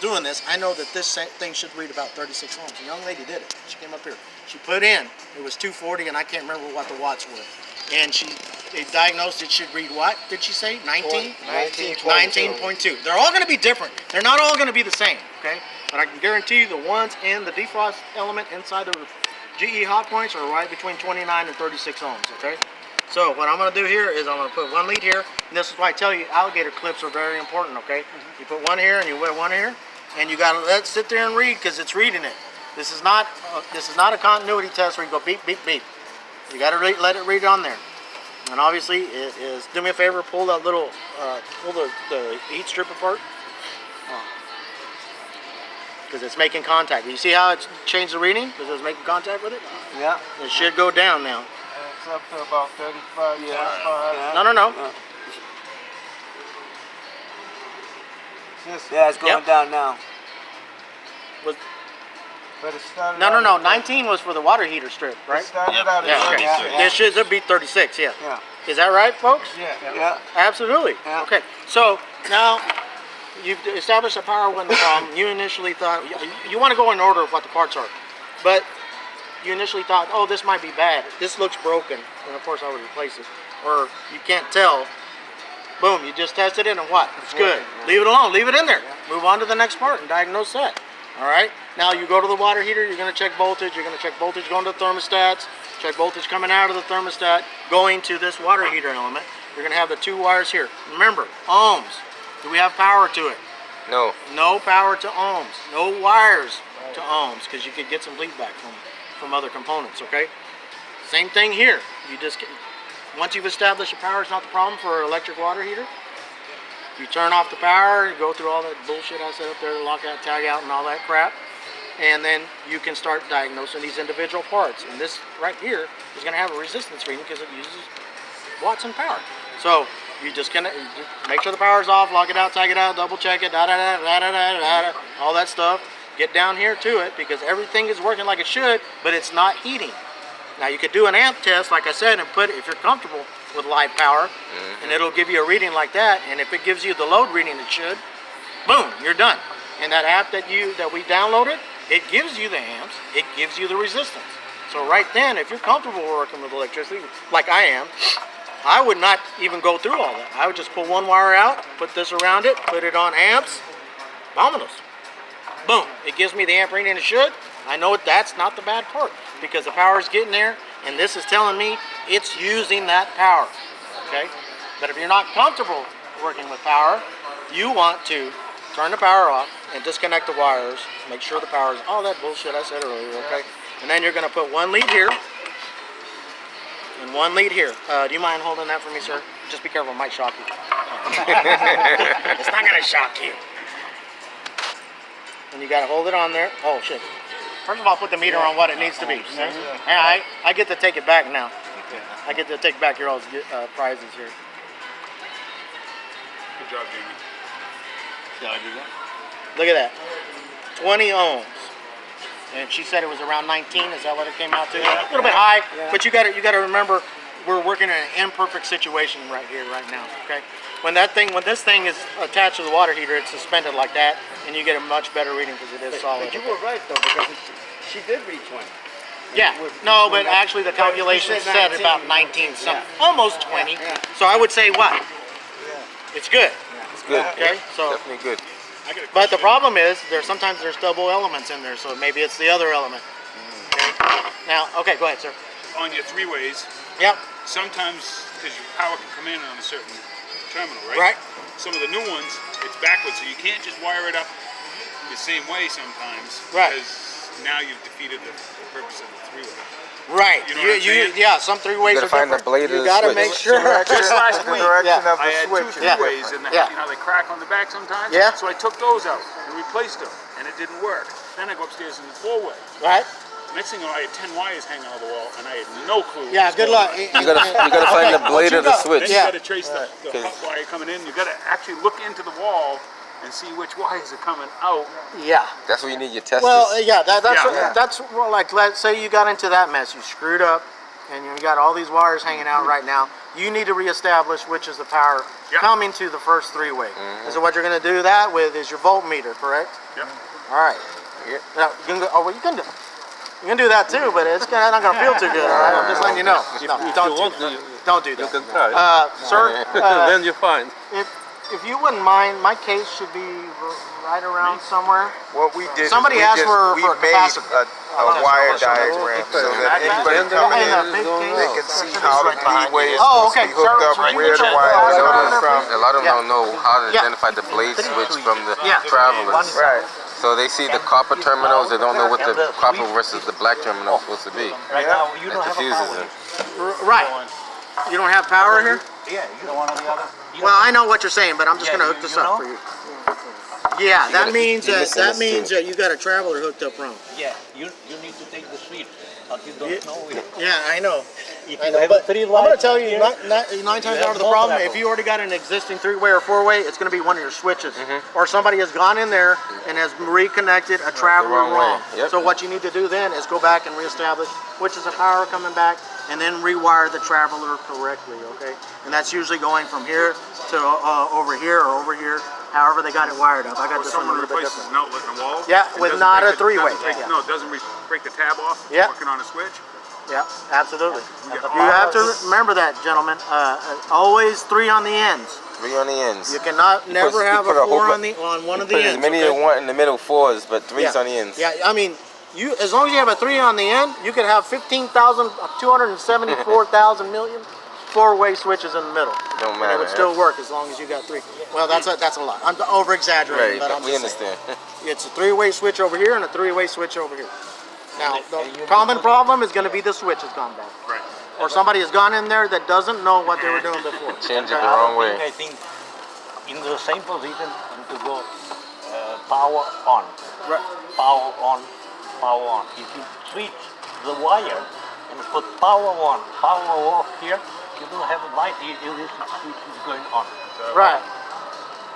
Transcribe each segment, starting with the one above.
doing this, I know that this thing should read about 36 ohms. The young lady did it. She came up here. She put in, it was 240, and I can't remember what the watts were. And they diagnosed it should read what, did she say? 19? 19.2. They're all going to be different. They're not all going to be the same, okay? But I can guarantee you the ones in the defrost element inside the GE hot points are right between 29 and 36 ohms, okay? So what I'm going to do here is I'm going to put one lead here, and this is why I tell you alligator clips are very important, okay? You put one here and you put one here, and you got to let it sit there and read because it's reading it. This is not a continuity test where you go beep, beep, beep. You got to let it read on there. And obviously it is, do me a favor, pull that little, pull the heat strip apart. Because it's making contact. You see how it's changed the reading? Because it's making contact with it? Yeah. It should go down now. It's up to about 35, yeah. No. Yeah, it's going down now. But it started no. 19 was for the water heater strip, right? It started out at 36. This should be 36, yeah. Is that right, folks? Yeah. Absolutely. Yeah. Okay. So now you've established the power when the problem. You initially thought you want to go in order of what the parts are, but you initially thought, oh, this might be bad. This looks broken, and of course I would replace it. Or you can't tell. Boom, you just tested it and what? It's good. Leave it alone. Leave it in there. Move on to the next part and diagnose that. All right. Now you go to the water heater. You're going to check voltage. You're going to check voltage going to the thermostats. Check voltage coming out of the thermostat going to this water heater element. You're going to have the two wires here. Remember, ohms. Do we have power to it? No. No power to ohms. No wires to ohms because you could get some bleed back from other components. Okay. Same thing here. You just get, once you've established the power is not the problem for an electric water heater, you turn off the power, you go through all that bullshit I said up there, the lockout, tag out, and all that crap, and then you can start diagnosing these individual parts. And this right here is going to have a resistance reading because it uses watts and power. So you just make sure the power's off, lock it out, tag it out, double check it, all that stuff. Get down here to it because everything is working like it should, but it's not heating. Now you could do an amp test, like I said, and put, if you're comfortable with live power, and it'll give you a reading like that. And if it gives you the load reading it should, boom, you're done. And that app that we downloaded, it gives you the amps, it gives you the resistance. So right then, if you're comfortable working with electricity, like I am, I would not even go through all that. I would just pull one wire out, put this around it, put it on amps, vamonos. Boom, it gives me the amp reading it should. I know that's not the bad part because the power is getting there and this is telling me it's using that power, okay? But if you're not comfortable working with power, you want to turn the power off and disconnect the wires, make sure the power is, all that bullshit I said earlier, okay? And then you're gonna put one lead here and one lead here. Do you mind holding that for me, sir? Just be careful, it might shock you. It's not gonna shock you. And you gotta hold it on there. Oh shit. First of all, put the meter on what it needs to be. Yeah, I get to take it back now. I get to take back your all's prizes here. Good job, Jamie. Did I do that? Look at that. 20 ohms. And she said it was around 19. Is that what it came out to? A little bit high, but you gotta remember we're working in an imperfect situation right here, right now. Okay. When this thing is attached to the water heater, it's suspended like that, and you get a much better reading because it is solid. But you were right though, because she did read 20. Yeah, no, but actually the calculation said about 19 something, almost 20. So I would say what? It's good. It's good. Okay, so Definitely good. but the problem is sometimes there's double elements in there, so maybe it's the other element. Okay. Now, okay, go ahead, sir. On your three ways, Yep. sometimes because your power can come in on a certain terminal, right? Right. Some of the new ones, it's backwards, so you can't just wire it up the same way sometimes. Right. Because now you've defeated the purpose of the three-way. Right. You know what I'm saying? Yeah, some three ways You are gotta find the different. blade of You the gotta switch. make sure. Just last week, direction of I the had switch. two three-ways, and Yeah. you know they crack on the back sometimes. Yeah. So I took those out and replaced them, and it didn't work. Then I go upstairs in the four-way. Right. Next thing you know, I had 10 wires hanging on the wall, and I had no clue. Yeah. Good luck. You gotta find the blade of the Then switch. you Yeah. got to trace the hot wire coming in. You got to actually look into the wall and see which wires are coming out. Yeah. That's where you need your testers. Well, yeah. Yeah. That's well, like let's say you got into that mess. You screwed up, and you got all these wires hanging out right now. you need to reestablish which is the power Yep. coming to the first three-way. And so what you're going to do that with is your voltmeter, correct? Yep. All right. Now, you can go, well, you can do that too, but it's not going to feel too good. All right, I'm just letting you know. No, don't do that. You can try. Sir, Then you're fine. if you wouldn't mind, my case should be right around somewhere. What we did. Somebody is we asked just, for we a made capacitor. a wire diagram so that anybody coming In a in, big case. they can see how the three-way is Oh, supposed to okay. be hooked So up, you where can the check wire the is wire coming there. from. A lot of them Yeah. don't know how to Yeah. identify the blade switch from the Yeah. travelers. Right. So they see the copper terminals, they don't know what the copper versus the black terminal is supposed to be. Right now, you That don't have a confuses power. them. Right. You don't have power here? Yeah, you don't want the other. Well, I know what you're saying, but I'm just Yeah, going to hook you this know? up for you. Yeah, that means you're that missing this too. you got a traveler hooked up wrong. Yeah, you need to take the switch, but you don't know it. Yeah, I know. If I you know, have but three I'm going to lights tell you, here, nine times you out have of the no problem, travel. if you already got an existing three-way or four-way, it's going to be one of your switches. Or somebody has gone in there and has reconnected a traveler wrong way. wrong. Yep. So what you need to do then is go back and reestablish which is the power coming back, and then rewire the traveler correctly, okay? And that's usually going from here to over here or over here, however they got it wired up. I got Or this one a someone little bit replaces different. an outlet in the wall. Yeah, and with doesn't not break a three-way. doesn't take- Yeah. No, it doesn't break the tab off. Yeah. Working on a switch. Yeah, absolutely. get You have to remember that, gentlemen. Always three on the ends. 3 on the ends. You cannot never you have put a a whole four bu- on one of the Put as ends. many as okay? you want in the middle 4s, but 3's Yeah. on the ends. Yeah, I mean, you as long as you have a three on the end, you could have 15,000, 274,000 million four-way switches in the middle. Don't And it matter. would still work as long as you got three. Well, that's a lot. I'm over-exaggerating, Right, but but I'm we just saying. understand. It's a three-way switch over here and a three-way switch over here. Now, the common problem is going to be the switch has gone bad. Right. Or somebody has gone in there that doesn't know what they were doing before. Change it Okay? the wrong way. I think in the same position and to go power on, Right. power on, power on. If you switch the wire and put power on, power off here, you don't have a light here. This switch is going on. Right.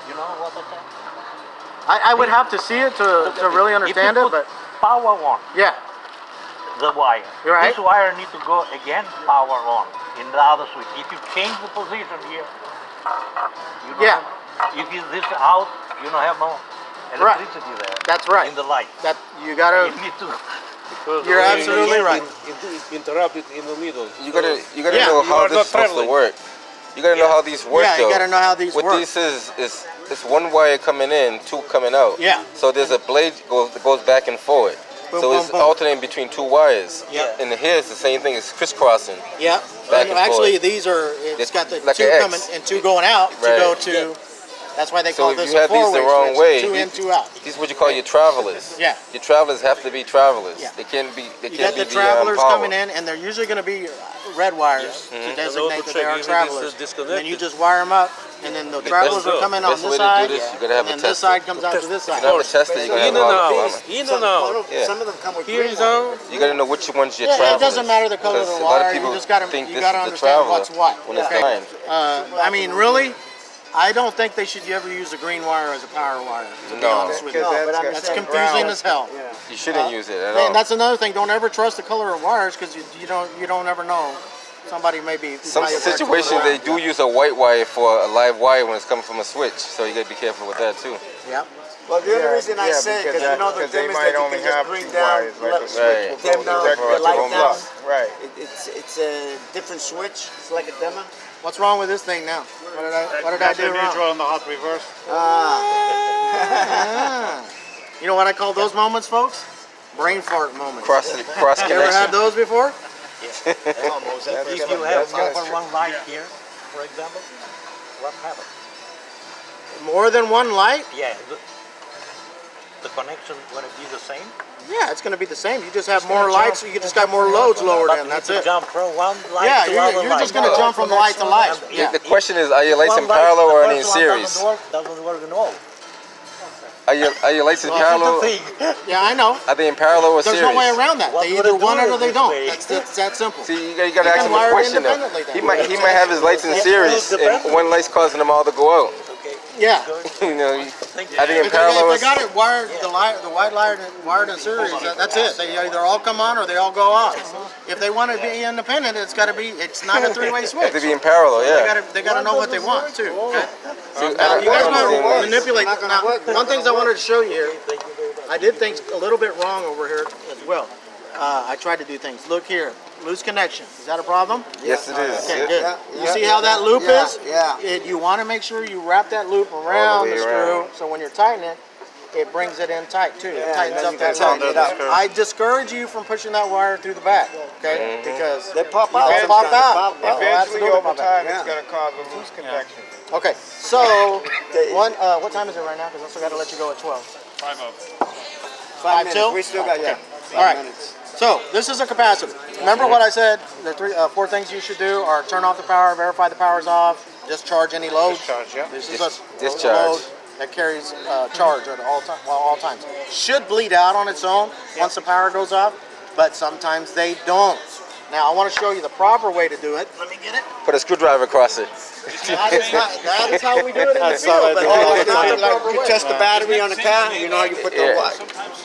You know what I said? I would have to see it to really understand if you it, put but power on yeah. the wire. You're right. This wire needs to go again power on in the other switch. If you change the position here, you don't Yeah. have, if you this out, you don't have no Right. electricity there. That's right. In the light. That you gotta. You need to. You're absolutely right. Interrupted in the middle. You gotta Yeah, know you how are this not is supposed to traveling. work. You gotta know how these work Yeah, you though. gotta know how these what work. this is it's one wire coming in, 2 coming out. Yeah. So there's a blade that goes back and forward. Boom, so boom, it's boom. alternating between 2 wires. Yeah. And here it's the same thing. It's crisscrossing. Yeah. Back And and actually, forth. these are. It's It's got the like two an X. coming and two going out to Right. go to. That's why they So call if this you a have these the four-way wrong switch, way, two in, two out. These are what you call your travelers. Yeah. Your travelers have to be travelers. Yeah. They can't be. They You can't got be the travelers power. coming in, and they're usually going to be red wires to designate that they are travelers. And then you just wire them up, and then the travelers are coming on Best way this to side, do this, you gotta have and a then this tester. side comes out to this If side. you don't have a tester, you're gonna have a lot of problems. Yeah. Some of them come with Here green is our You gotta know which one's your Yeah, travelers. it doesn't matter the color of Because the a lot of wire. people You just gotta think you this gotta is the understand traveler what's what. when it's Okay. mine. I mean, really, I don't think they should ever use a green wire as a power wire. To be No. honest with you, No, but I'm that's saying confusing brown. as hell. You shouldn't use it at all. And that's another thing. Don't ever trust the color of wires because you don't ever know. Somebody may be. Some might have tried to situations color they do use a white wire for a live wire when it's coming from a switch, so you gotta be careful with that too. Yep. Well, the only reason I say, because you know the they dim is might that you only can just have bring two down, wires, like a switch Right. will dim go down, to the light one down. block. Right. It's a different switch. It's like a dimmer. What's wrong with this thing now? What did I do wrong? and the hot reverse. Ah. You know what I call those moments, folks? Brain fart moments. Cross You ever had connection. those before? Almost. If you have more than one light here, for example, what happens? More than one light? Yeah, the connection going to be the same. Yeah, it's going to be the same. You just have more lights. You just got more loads lowered in. That's you it. Jump from one light Yeah, to other you're light. just going to jump from light to light. Yeah. The question is, are your lights in One light, parallel the or are they in first one series? Doesn't work at all. Are your lights in That's the parallel? thing. Yeah, I know. Are they in parallel or There's series? no way around that. What They would either it do want it or it they this don't. way? It's that simple. See, you gotta ask can him wire a it question though. independently then. He might have his lights in series, and one light's causing them all to go out. Okay. Yeah. You know, are they in If parallel? they got it wired, the white wired in series, that's it. They either all come on or they all go off. If they want to be independent, it's got to be. It's not a three-way switch. Have to be in parallel, yeah. They gotta know what they want too. Okay? See, You guys I want to don't manipulate. Now, one thing I wanted to show you here, I did things a little bit wrong over here as well. I tried to do things. Look here, loose connection. Is that a problem? Yes, it is. Okay, Yeah. good. Yeah, You yeah, see how that loop yeah, is? yeah. You want to make sure you wrap that loop around way the screw, around. so when you're tightening it, it brings it in tight too. It Yeah, tightens then up you that can tighten loop. it up. I discourage you from pushing that wire through the back, okay? Because They pop they'll out. pop sometimes. out. They pop They'll out. absolutely pop out. Yeah. Gonna cause a loose connection. Okay, so what time is it right now? Because I still got to let you go at 12. 5 minutes. till? We still got, yeah. All right. 5 minutes. So this is a capacitor. Remember what I said? The four things you should do are turn off the power, verify the power's off, discharge any load. Discharge, yeah. This is Discharge. a load that carries charge at all times. Should bleed out on its own once the power goes off, but sometimes they don't. Now I want to show you the proper way to do it. Let me get it. Put a screwdriver across it. That is how we do it in the field, but Like, that's not the proper way. you test the battery on the car, you know how you put the Yeah.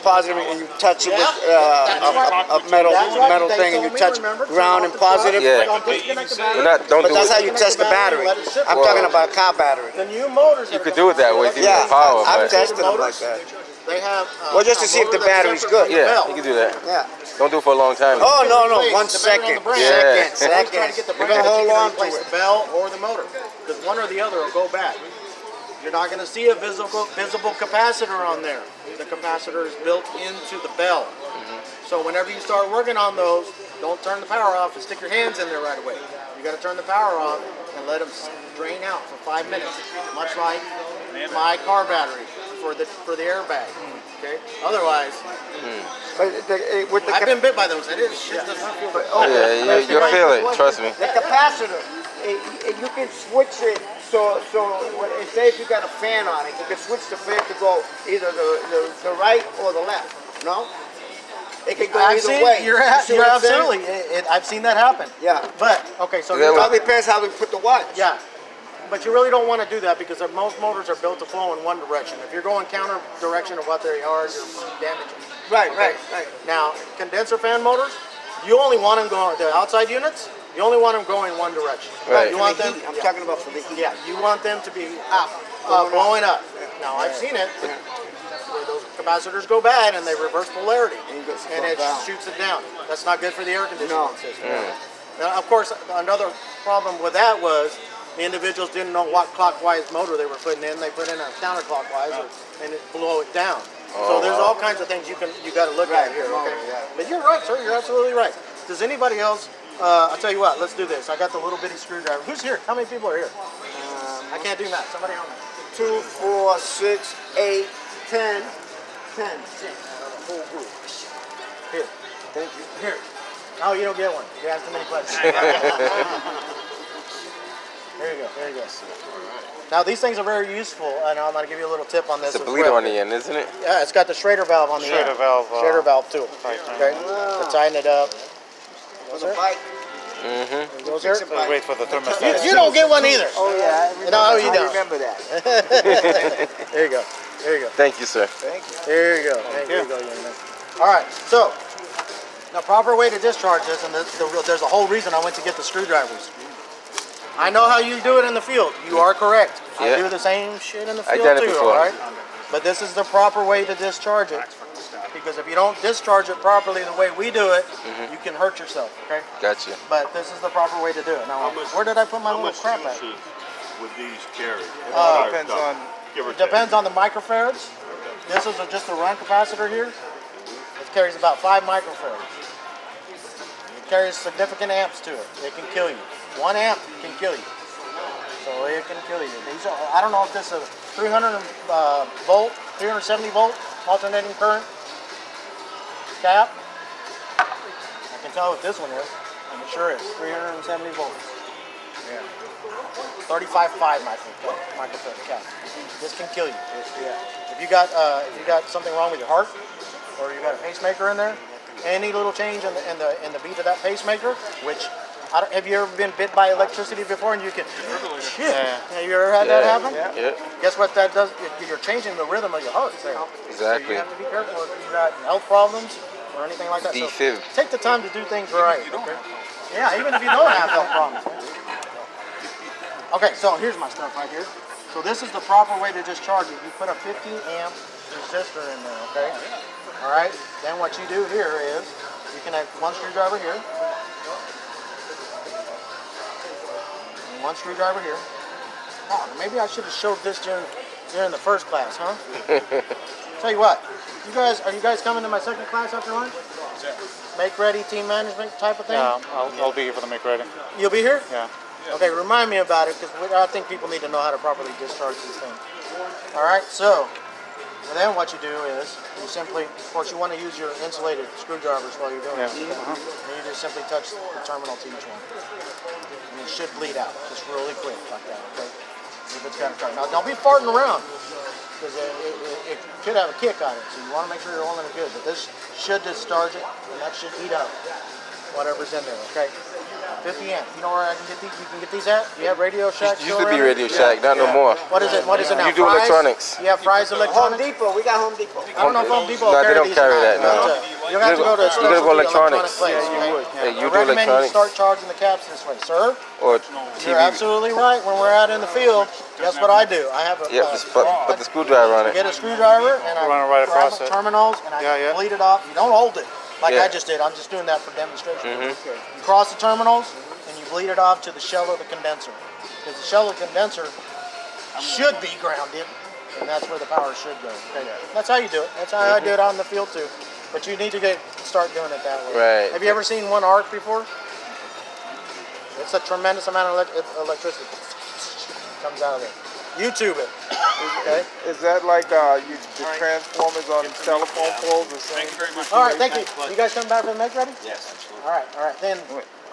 positive and you touch it with That's right. a metal That's right. metal They thing and told you me, touch remember, ground turn and off the plug. positive. Yeah. Don't disconnect the battery. Don't But do that's how it. you test the battery. Let it sit I'm for a talking while. about a car battery. The new motors. You could do it that way if you Yeah, need power, I've but tested them like that. They have. Well, just to see if the battery's good. yeah, you can do that. Yeah. Don't do it for a long time. Oh, no, no, Please, 1 depending on second. the brand. Yeah. Second, Always try to get the You're brand gonna that hold you can on to replace it. the bell or the motor, because one or the other will go bad. You're not going to see a visible capacitor on there. The capacitor is built into the bell. So whenever you start working on those, don't turn the power off and stick your hands in there right away. You got to turn the power off and let them drain out for 5 minutes, much like my car battery for the airbag. Okay. Otherwise, But with the I've been bit by those. It is shit does not feel good. Yeah, you'll feel it. Trust me. The capacitor, you can switch it so say if you got a fan on it, you can switch the fan to go either the right or the left. No, it can go I've either seen, way. you're You see what I'm saying? absolutely. I've seen that happen. Yeah. But okay, so That It was- all depends how we put the wires. yeah, but you really don't want to do that because most motors are built to flow in one direction. If you're going counter direction of what they are, you're damaging. Right, Okay? right. Now, condenser fan motors, you only want them going. The outside units, you only want them going one direction. Right. You want For the them. heat, I'm yeah. talking about for the heat. Yeah, you want them to be up, blowing up. Now I've seen it. Where those capacitors go bad and they reverse polarity, And it gets and it down. shoots it down. That's not good for the air conditioning No. system. Now, of course, another problem with that was the individuals didn't know what clockwise motor they were putting in. They put in a counterclockwise, and it blew it down. So there's all kinds of things you got to look at here. Okay, but you're right, sir. You're absolutely right. Does anybody else? I'll tell you what. Let's do this. I got the little bitty screwdriver. Who's here? How many people are here? I can't do math. Somebody help me. 2, 4, 6, 8, 10, 10. Whole group. Here. Thank you. Here. Oh, you don't get one. You asked too many questions. There you go. There you go. Now these things are very useful, and I'm going to give you a little tip on this. It's a as bleeder well. on the end, isn't it? Yeah, it's got the Schrader valve on the end. Schrader valve, Schrader valve too. tighten. Okay. To tighten it up. For the bike. Goes there. Wait for the thermostat. You don't get one either. Oh yeah, No, you I don't. remember that. There you go. There you go. Thank you, sir. There you go. There you go, young man. All right. So the proper way to discharge this, and there's a whole reason I went to get the screwdrivers. I know how you do it in the field. You are correct. I Yeah. do the same shit in the I field done it too. before. All right. But this is the proper way to discharge it. Because if you don't discharge it properly the way we do it, you can hurt yourself. Okay. Gotcha. But this is the proper way to do it. Now, where did I put my little crap at? Would these carry? Depends on. Give or take. Depends on the microfarads. This is just a run capacitor here. It carries about 5 microfarads. It carries significant amps to it. It can kill you. 1 amp can kill you. So it can kill you. These are, I don't know if this is a 300 volt, 370 volt alternating current cap. I can tell what this one is, and it sure is 370 volts. Yeah. 35.5 microfarad cap. This can kill you. If you got something wrong with your heart, or you got a pacemaker in there, any little change in the beat of that pacemaker, which Have you ever been bit by electricity before and you can, shit, Yeah. have you ever had that Yeah. happen? Yeah, Guess what that does? You're changing the rhythm of your heart there. So exactly. you have to be careful if you've got health problems or anything like that. So Defib. take the time to do things right. Okay? Yeah, even if you don't have health problems. Okay, so here's my stuff right here. So this is the proper way to discharge it. You put a 50 amp resistor in there, okay? All right, then what you do here is you can have one screwdriver here, and one screwdriver here. Oh, maybe I should have showed this during the first class, huh? Tell you what, are you guys coming to my second class after lunch? Make ready team management type of thing? Yeah, I'll be here for the make ready. You'll be here? Yeah. Okay, remind me about it because I think people need to know how to properly discharge these things. All right, so then what you do is you simply, of course, you want to use your insulated screwdrivers while you're doing Yeah. this. And you just simply touch the terminal to each one. And it should bleed out just really quick like that, okay? If it's got a cut. Now, don't be farting around because it could have a kick on it. So you want to make sure you're holding it good. But this should discharge it and that should eat up whatever's in there, okay? 50 amp. You know where I can get these? You can get these at? You have Radio Shack? Used still to be around? Radio Shack, not no more. What is it? What is it now? You do Fry's? electronics. You have Fry's Home Electronics? Depot. We got Home Depot. I don't know if Home Depot No, they carry don't these carry or that, not, no. but, you'll have to go to a You gotta go specialty electronics. place, Yeah, you okay? would. Hey, you I do recommend you electronics start charging the caps this way, sir. or You're TV. absolutely right. When we're out in the field, guess what I do? I have a Yep, just put the screwdriver on it. get a screwdriver and I Run it right grab across the it. terminals and I Yeah, yeah. bleed it off. You don't hold it like Yeah. I just did. I'm just doing that for demonstration. You cross the terminals and you bleed it off to the shell of the condenser. Because the shell of the condenser should be grounded and that's where the power should go. Okay? That's how you do it. That's how I do it out in the field too. But you need to start doing it that way. Right. Have you ever seen one arc before? It's a tremendous amount of electricity comes out of it. YouTube it. Okay. Is that like the transformers on telephone poles or something? Thank you very much. All right. Thank you. You guys coming back for the make ready? Yes, absolutely. All right. All right. Then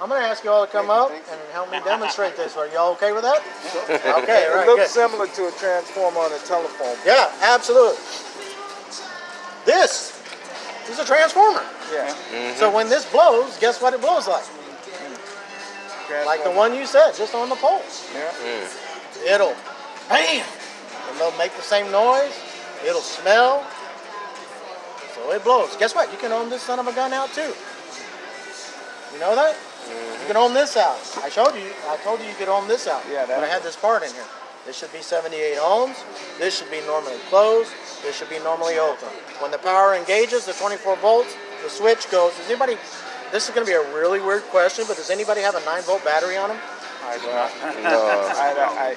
I'm going to ask you all to come up and help me demonstrate this. Are y'all okay with that? Okay. All It right. looks Good. similar to a transformer on a telephone. Yeah. Absolutely. This is a transformer. Yeah. So when this blows, guess what it blows like? Like the one you said, just on the pole. Yeah. It'll bam, and they'll make the same noise. It'll smell. So it blows. Guess what? You can own this son of a gun out too. You know that? You can own this out. I told you you could own this out. Yeah, that- But I had this part in here. This should be 78 ohms. This should be normally closed. This should be normally open. When the power engages, the 24 volts, the switch goes. Does anybody? This is going to be a really weird question, but does anybody have a 9-volt battery on them? I do not. No. I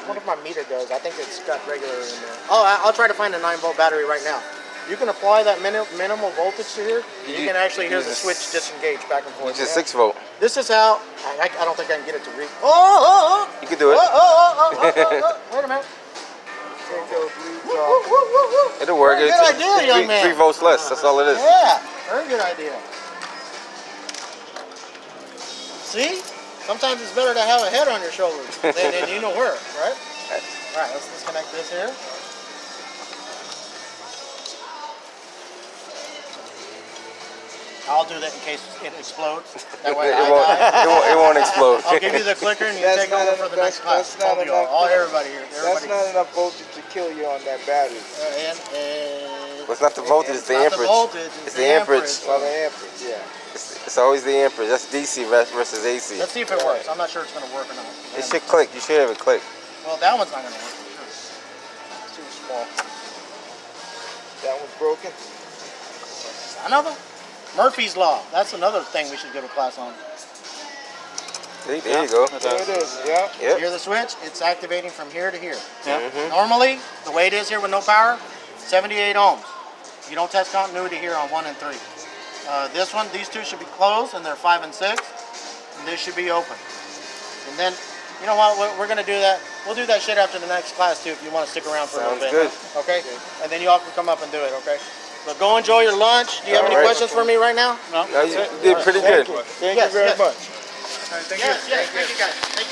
What if my meter does? I think it's got regular in there. Oh, I'll try to find a 9-volt battery right now. You can apply that minimal voltage to here. You can actually hear the switch disengage back and forth. It's a 6-volt. This is how. I don't think I can get it to read. Oh! You can do it. Wait a minute. take those leads Woo, off. woo, woo, woo. It'll work. Very It's good idea, young man. 3 volts less. That's all it is. Yeah, very good idea. See? Sometimes it's better to have a head on your shoulders than you know where, right? All right, let's disconnect this here. I'll do that in case it explodes. That way It won't explode. I'll give you the clicker and you That's take not over for the enough- next class. that's not Both of y'all. enough. All everybody here. That's Everybody. not enough voltage to kill you on that battery. And Well, it's not the voltage, it's the not the amperage. voltage, It's the amperage. Well, the amperage, yeah. It's always the amperage. That's DC versus AC. Let's see if it works. I'm not sure it's going to work or not. It should click. You should have it click. Well, that one's not going to work for sure. It's too small. That one's broken. Another? Murphy's Law. That's another thing we should go to class on. See, there you go. There it is, yeah. Yep. Hear the switch? It's activating from here to here. Mhm. Normally, the way it is here with no power, 78 ohms. You don't test continuity here on 1 and 3. This one, these two should be closed, and they're 5 and 6. And this should be open. And then, you know what? We're going to do that. We'll do that shit after the next class too, if you want to stick around for a Sounds little bit. good. Okay? And then you all can come up and do it. Okay? So go enjoy your lunch. Do you have any All right. questions for me right now? No, you did pretty good. Thank you very much. Yes, thank you guys. Thank you.